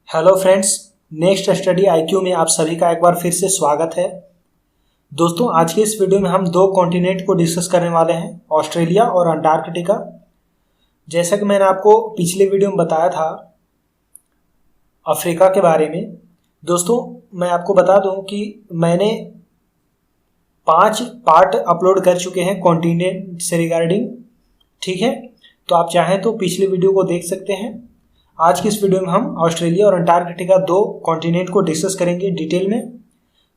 Hello friends, next study IQ में आप सभी का एक बार फिर से स्वागत है। दोस्तों, आज के इस वीडियो में हम दो कॉन्टिनेंट को डिस्कस करने वाले हैं, ऑस्ट्रेलिया और अंटार्कटिका। जैसा कि मैंने आपको पिछले वीडियो में बताया था अफ्रीका के बारे में। दोस्तों, मैं आपको बता दूं कि मैंने 5 पार्ट अपलोड कर चुके हैं कॉन्टिनेंट से रिगार्डिंग। ठीक है, तो आप चाहें तो पिछले वीडियो को देख सकते हैं। आज की इस वीडियो में हम ऑस्ट्रेलिया और अंटार्कटिका दो कॉन्टिनेंट को डिस्कस करेंगे डिटेल में,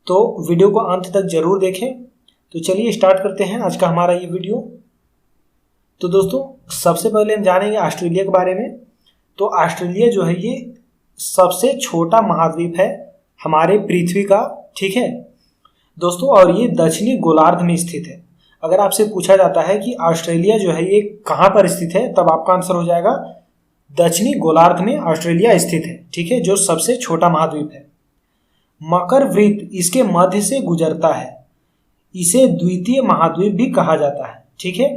तो वीडियो को अंत तक जरूर देखें। तो चलिए स्टार्ट करते हैं आज का हमारा ये वीडियो। तो दोस्तों, सबसे पहले हम जानेंगे ऑस्ट्रेलिया के बारे में। तो ऑस्ट्रेलिया जो है ये सबसे छोटा महाद्वीप है हमारे पृथ्वी का। ठीक है दोस्तों, और ये दक्षिणी गोलार्ध में स्थित है। अगर आपसे पूछा जाता है कि ऑस्ट्रेलिया जो है ये कहाँ पर स्थित है, तब आपका आंसर हो जाएगा दक्षिणी गोलार्ध में ऑस्ट्रेलिया स्थित है। ठीक है, जो सबसे छोटा महाद्वीप है। मकर वृत्त इसके मध्य से गुजरता है। इसे द्वितीय महाद्वीप भी कहा जाता है। ठीक है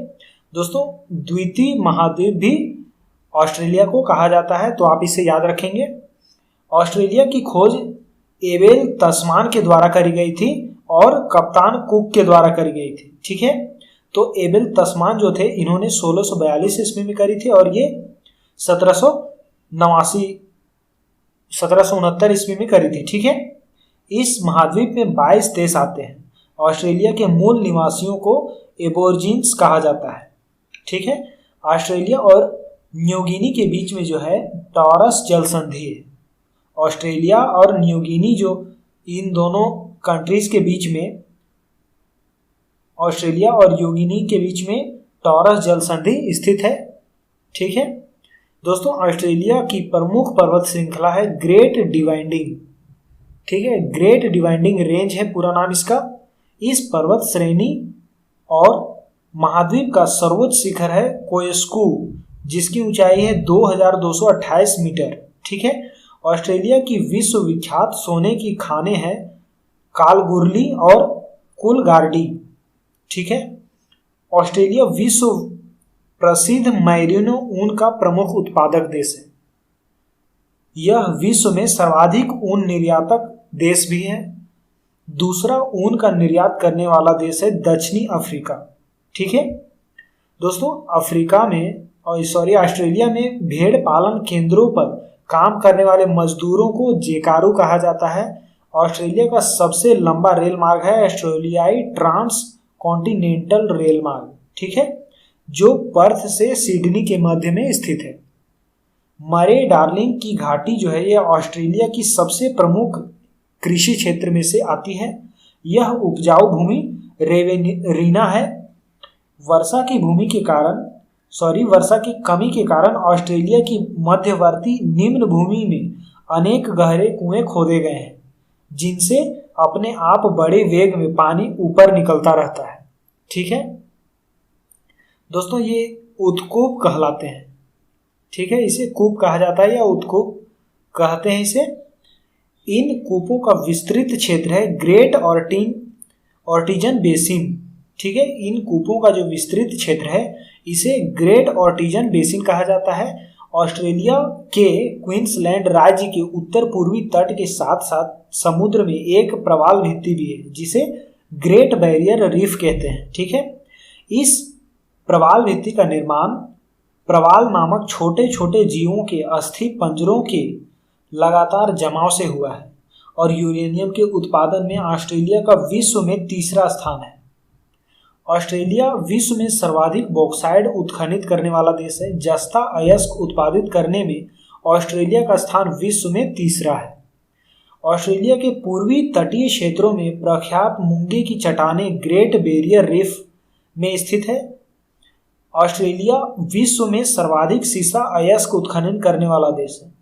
दोस्तों, द्वितीय महाद्वीप भी ऑस्ट्रेलिया को कहा जाता है, तो आप इसे याद रखेंगे। ऑस्ट्रेलिया की खोज एबेल तस्मान के द्वारा करी गई थी और कप्तान कुक के द्वारा करी गई थी। ठीक है, तो एबेल तस्मान जो थे इन्होंने 1642 ईस्वी में करी थी और ये 1769 ईस्वी में करी थी। ठीक है, इस महाद्वीप में 22 देश आते हैं। ऑस्ट्रेलिया के मूल निवासियों को एबोर्जिन्स कहा जाता है। ठीक है, ऑस्ट्रेलिया और न्यूगिनी के बीच में जो है टॉरस जल संधि है। ऑस्ट्रेलिया और न्यूगिनी जो इन दोनों कंट्रीज के बीच में, ऑस्ट्रेलिया और न्यूगिनी के बीच में टॉरस जल संधि स्थित है। ठीक है दोस्तों, ऑस्ट्रेलिया की प्रमुख पर्वत श्रृंखला है ग्रेट डिवाइडिंग। ठीक है, ग्रेट डिवाइडिंग रेंज है पूरा नाम इसका। इस पर्वत श्रेणी और महाद्वीप का सर्वोच्च शिखर है कोयस्कू, जिसकी ऊंचाई है 2228 मीटर। ठीक है, ऑस्ट्रेलिया की विश्वविख्यात सोने की खानें हैं कालगुरली और कूलगार्डी। ठीक है, ऑस्ट्रेलिया विश्व प्रसिद्ध मैरिनो ऊन का प्रमुख उत्पादक देश है। यह विश्व में सर्वाधिक ऊन निर्यातक देश भी है। दूसरा ऊन का निर्यात करने वाला देश है दक्षिणी अफ्रीका। ठीक है दोस्तों, ऑस्ट्रेलिया में भेड़ पालन केंद्रों पर काम करने वाले मजदूरों को जेकारू कहा जाता है। ऑस्ट्रेलिया का सबसे लंबा रेल मार्ग है ऑस्ट्रेलियाई ट्रांस कॉन्टिनेंटल रेल मार्ग। ठीक है, जो पर्थ से सिडनी के मध्य में स्थित है। मरे डार्लिंग की घाटी जो है यह ऑस्ट्रेलिया की सबसे प्रमुख कृषि क्षेत्र में से आती है। यह उपजाऊ भूमि रेवेनिना है। वर्षा की कमी के कारण ऑस्ट्रेलिया की मध्यवर्ती निम्न भूमि में अनेक गहरे कुएं खोदे गए हैं, जिनसे अपने आप बड़े वेग में पानी ऊपर निकलता रहता है। ठीक है दोस्तों, ये उत्कूप कहलाते हैं। ठीक है, इसे कूप कहा जाता है या उत्कूप कहते हैं इसे। इन कूपों का विस्तृत क्षेत्र है ग्रेट ऑर्टिजन बेसिन। ठीक है, इन कूपों का जो विस्तृत क्षेत्र है इसे ग्रेट ऑर्टिजन बेसिन कहा जाता है। ऑस्ट्रेलिया के क्वींसलैंड राज्य के उत्तर पूर्वी तट के साथ साथ समुद्र में एक प्रवाल भित्ति भी है, जिसे ग्रेट बैरियर रीफ कहते हैं। ठीक है, इस प्रवाल भित्ति का निर्माण प्रवाल नामक छोटे छोटे जीवों के अस्थि पंजरों के लगातार जमाव से हुआ है और यूरेनियम के उत्पादन में ऑस्ट्रेलिया का विश्व में तीसरा स्थान है। ऑस्ट्रेलिया विश्व में सर्वाधिक बॉक्साइट उत्खनित करने वाला देश है। जस्ता अयस्क उत्पादित करने में ऑस्ट्रेलिया का स्थान विश्व में तीसरा है। ऑस्ट्रेलिया के पूर्वी तटीय क्षेत्रों में प्रख्यात मूंगे की चट्टानें ग्रेट बैरियर रीफ में स्थित है। ऑस्ट्रेलिया विश्व में सर्वाधिक सीसा अयस्क उत्खनन करने वाला देश है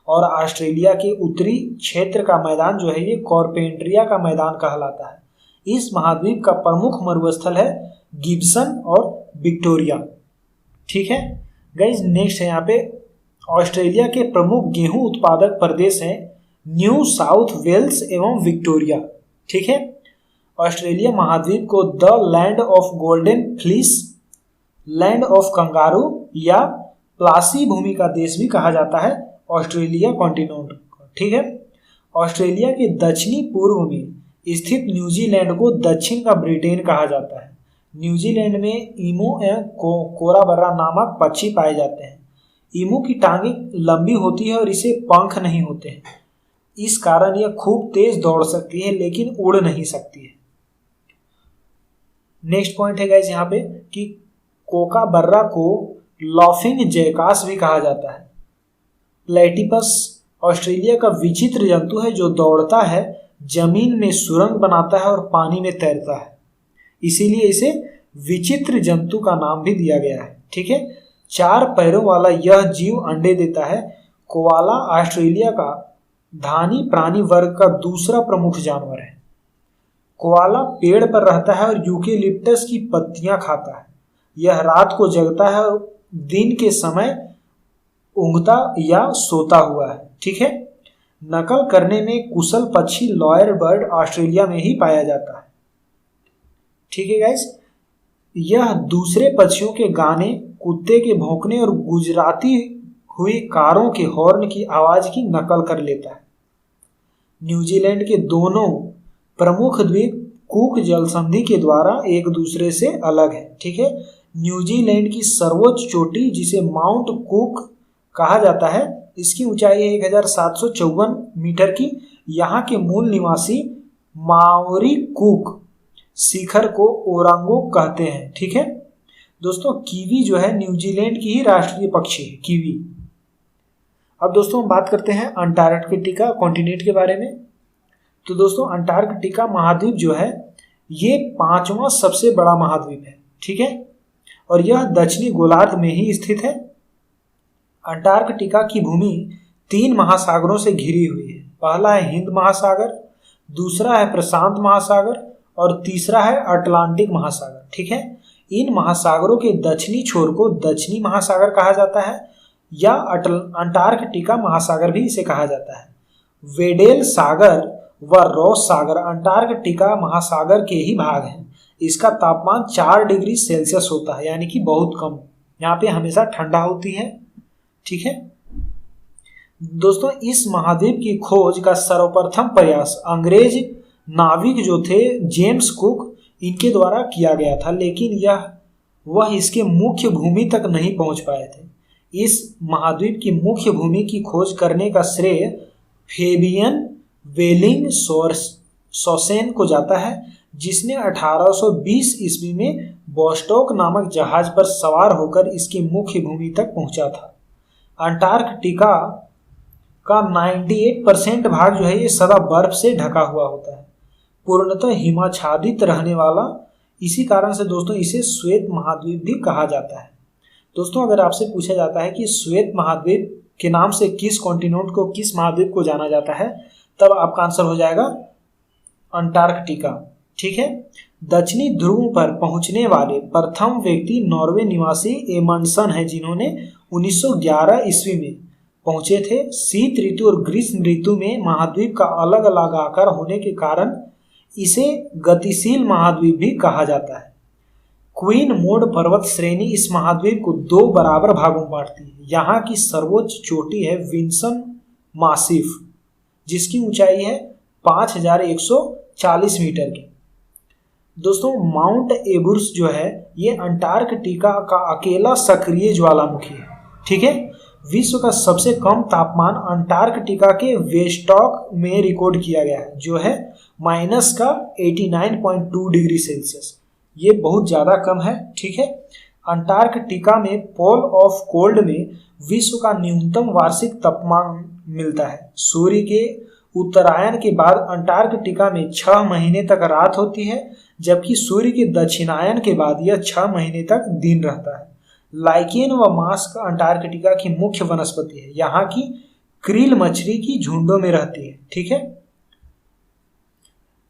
और ऑस्ट्रेलिया के उत्तरी क्षेत्र का मैदान जो है ये कॉर्पेंट्रिया का मैदान कहलाता है। इस महाद्वीप का प्रमुख मरुस्थल है गिब्सन और विक्टोरिया। ठीक है गाइज, नेक्स्ट है यहाँ पे ऑस्ट्रेलिया के प्रमुख गेहूं उत्पादक प्रदेश हैं न्यू साउथ वेल्स एवं विक्टोरिया। ठीक है, ऑस्ट्रेलिया महाद्वीप को the land of golden fleece, land of kangaroo या प्लासी भूमि का देश भी कहा जाता है ऑस्ट्रेलिया कॉन्टिनेंट को। ठीक है। ऑस्ट्रेलिया के दक्षिणी पूर्व में स्थित न्यूजीलैंड को दक्षिण का ब्रिटेन कहा जाता है। न्यूजीलैंड में ईमू एवं कोराबर्रा नामक पक्षी पाए जाते हैं। ईमू की टांगें लंबी होती है और इसे पंख नहीं होते हैं, इस कारण यह खूब तेज दौड़ सकती है लेकिन उड़ नहीं सकती है। नेक्स्ट पॉइंट है गाइस यहाँ पे कि कोकाबर्रा को लॉफिंग जैकास भी कहा जाता है। प्लेटिपस ऑस्ट्रेलिया का विचित्र जंतु है जो दौड़ता है, जमीन में सुरंग बनाता है और पानी में तैरता है, इसीलिए इसे विचित्र जंतु का नाम भी दिया गया है। ठीक है। 4 पैरों वाला यह जीव अंडे देता है। कोआला ऑस्ट्रेलिया का धानी प्राणी वर्ग का दूसरा प्रमुख जानवर है। कोआला पेड़ पर रहता है और यूकेलिप्टस की पत्तियां खाता है। यह रात को जगता है और दिन के समय ऊँघता या सोता हुआ है। ठीक है। नकल करने में कुशल पक्षी लॉयर बर्ड ऑस्ट्रेलिया में ही पाया जाता है। ठीक है गाइस, यह दूसरे पक्षियों के गाने, कुत्ते के भौंकने और गुजराती हुई कारों के हॉर्न की आवाज की नकल कर लेता है। न्यूजीलैंड के दोनों प्रमुख द्वीप कुक जलसंधि के द्वारा एक दूसरे से अलग है। ठीक है। न्यूजीलैंड की सर्वोच्च चोटी जिसे माउंट कुक कहा जाता है, इसकी ऊंचाई है 1754 मीटर की। यहाँ के मूल निवासी माओरी कुक शिखर को ओरांगो कहते हैं। ठीक है दोस्तों, कीवी जो है न्यूजीलैंड की ही राष्ट्रीय पक्षी है, कीवी। अब दोस्तों हम बात करते हैं अंटार्कटिका कॉन्टिनेंट के बारे में। तो दोस्तों अंटार्कटिका महाद्वीप जो है ये 5वां सबसे बड़ा महाद्वीप है। ठीक है, और यह दक्षिणी गोलार्ध में ही स्थित है। अंटार्कटिका की भूमि 3 महासागरों से घिरी हुई है। पहला है हिंद महासागर, दूसरा है प्रशांत महासागर और तीसरा है अटलांटिक महासागर। ठीक है, इन महासागरों के दक्षिणी छोर को दक्षिणी महासागर कहा जाता है या अंटार्कटिका महासागर भी इसे कहा जाता है। वेडेल सागर व रॉस सागर अंटार्कटिका महासागर के ही भाग हैं। इसका तापमान 4 डिग्री सेल्सियस होता है, यानी कि बहुत कम। यहाँ पे हमेशा ठंडा होती है। ठीक है दोस्तों, इस महाद्वीप की खोज का सर्वप्रथम प्रयास अंग्रेज नाविक जो थे जेम्स कुक, इनके द्वारा किया गया था, लेकिन वह इसके मुख्य भूमि तक नहीं पहुंच पाए थे। इस महाद्वीप की मुख्य भूमि की खोज करने का श्रेय फेबियन वेलिंग सोसेन को जाता है, जिसने 1820 ईस्वी में बोस्टॉक नामक जहाज पर सवार होकर इसकी मुख्य भूमि तक पहुंचा था। अंटार्कटिका का 98% भाग जो है ये सदा बर्फ से ढका हुआ होता है, पूर्णतः हिमाच्छादित रहने वाला। इसी कारण से दोस्तों इसे श्वेत महाद्वीप भी कहा जाता है। दोस्तों अगर आपसे पूछा जाता है कि श्वेत महाद्वीप के नाम से किस कॉन्टिनेंट को, किस महाद्वीप को जाना जाता है, तब आपका आंसर हो जाएगा अंटार्कटिका। ठीक है, दक्षिणी ध्रुव पर पहुंचने वाले प्रथम व्यक्ति नॉर्वे निवासी एमंडसन है, जिन्होंने 1911 ईस्वी में पहुंचे थे। शीत ऋतु और ग्रीष्म ऋतु में महाद्वीप का अलग अलग आकार होने के कारण इसे गतिशील महाद्वीप भी कहा जाता है। क्वीन मोड पर्वत श्रेणी इस महाद्वीप को 2 बराबर भागों में बांटती है। यहाँ की सर्वोच्च चोटी है विंसन मासिफ, जिसकी ऊंचाई है 5140 मीटर की। दोस्तों माउंट एबुर्स जो है ये अंटार्कटिका का अकेला सक्रिय ज्वालामुखी है। ठीक है, विश्व का सबसे कम तापमान अंटार्कटिका के वेस्टॉक में रिकॉर्ड किया गया है, जो है -89.2 डिग्री सेल्सियस। ये बहुत ज़्यादा कम है। ठीक है, अंटार्कटिका में पोल ऑफ कोल्ड में विश्व का न्यूनतम वार्षिक तापमान मिलता है। सूर्य के उत्तरायण के बाद अंटार्कटिका में 6 महीने तक रात होती है, जबकि सूर्य के दक्षिणायन के बाद यह 6 महीने तक दिन रहता है। लाइकेन व मास्क अंटार्कटिका की मुख्य वनस्पति है। यहाँ की क्रील मछली की झुंडों में रहती है। ठीक है,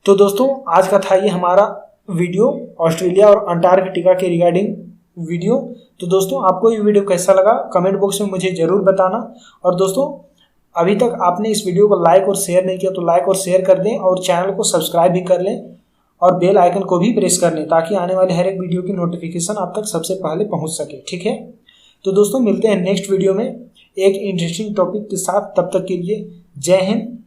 तो दोस्तों आज का था ये हमारा वीडियो ऑस्ट्रेलिया और अंटार्कटिका के रिगार्डिंग वीडियो। तो दोस्तों आपको ये वीडियो कैसा लगा कमेंट बॉक्स में मुझे जरूर बताना। और दोस्तों अभी तक आपने इस वीडियो को लाइक और शेयर नहीं किया तो लाइक और शेयर कर दें, और चैनल को सब्सक्राइब भी कर लें और बेल आइकन को भी प्रेस कर लें, ताकि आने वाले हर एक वीडियो की नोटिफिकेशन आप तक सबसे पहले पहुंच सके। ठीक है, तो दोस्तों मिलते हैं नेक्स्ट वीडियो में एक इंटरेस्टिंग टॉपिक के साथ। तब तक के लिए जय हिंद।